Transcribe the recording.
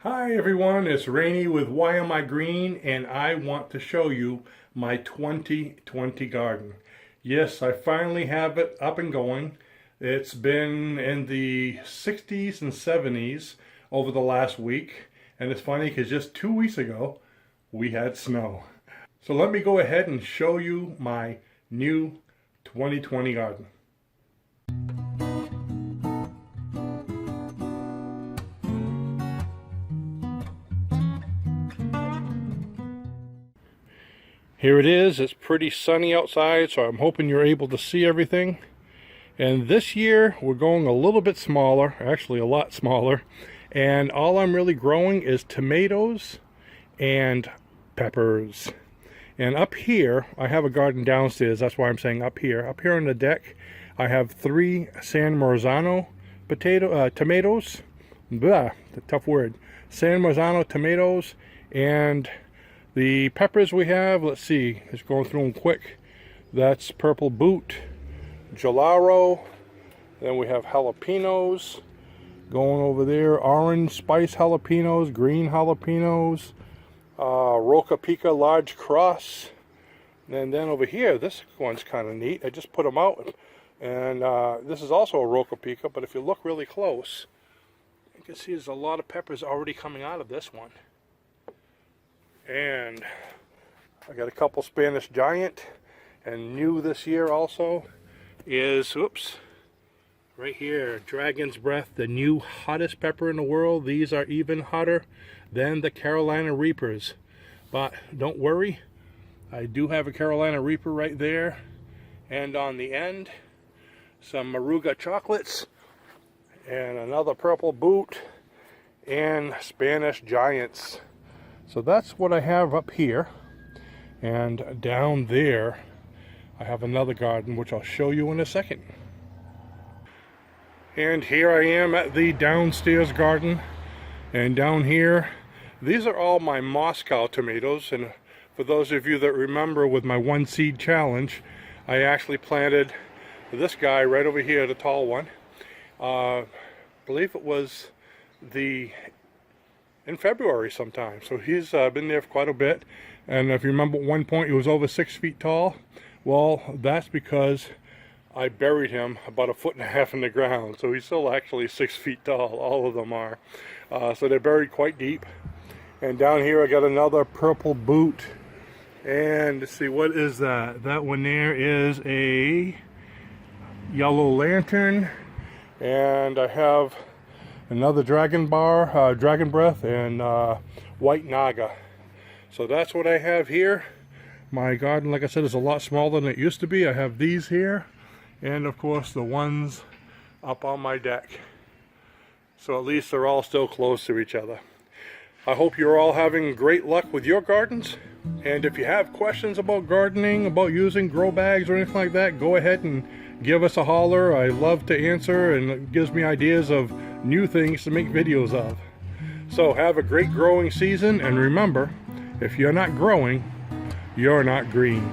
Hi everyone, it's Rene with Why Am I Green, and I want to show you my 2020 garden. Yes, I finally have it up and going. It's been in the 60s and 70s over the last week, and it's funny because just 2 weeks ago we had snow. So let me go ahead and show you my new 2020 garden. Here it is. It's pretty sunny outside, so I'm hoping you're able to see everything. And this year we're going a little bit smaller, actually a lot smaller, and all I'm really growing is tomatoes and peppers. And up here, I have a garden downstairs, that's why I'm saying up here. Up here on the deck, I have 3 San Marzano tomatoes. Blah, the tough word. San Marzano tomatoes, and the peppers we have, let's see, just going through them quick. That's purple boot, gelato, then we have jalapenos, going over there, orange spice jalapenos, green jalapenos, Roca Pica large cross, and then over here, this one's kind of neat. I just put them out, and this is also a Roca Pica, but if you look really close, you can see there's a lot of peppers already coming out of this one. And I got a couple Spanish Giant, and new this year also is, oops, right here, Dragon's Breath, the new hottest pepper in the world. These are even hotter than the Carolina Reapers, but don't worry, I do have a Carolina Reaper right there, and on the end some Maruga chocolates and another purple boot and Spanish Giants. So that's what I have up here, and down there I have another garden which I'll show you in a second. And here I am at the downstairs garden, and down here these are all my Moscow tomatoes. And for those of you that remember, with my 1 seed challenge, I actually planted this guy right over here, the tall one. I believe it was in February sometime, so he's been there for quite a bit. And if you remember, at one point he was over 6 feet tall. Well, that's because I buried him about 1.5 feet in the ground, so he's still actually 6 feet tall. All of them are, so they're buried quite deep. And down here I got another purple boot, and let's see, what is that? That one there is a yellow lantern, and I have another dragon breath, and white naga. So that's what I have here. My garden, like I said, is a lot smaller than it used to be. I have these here, and of course the ones up on my deck. So at least they're all still close to each other. I hope you're all having great luck with your gardens. And if you have questions about gardening, about using grow bags or anything like that, go ahead and give us a holler. I love to answer, and it gives me ideas of new things to make videos of. So have a great growing season, and remember, if you're not growing, you're not green.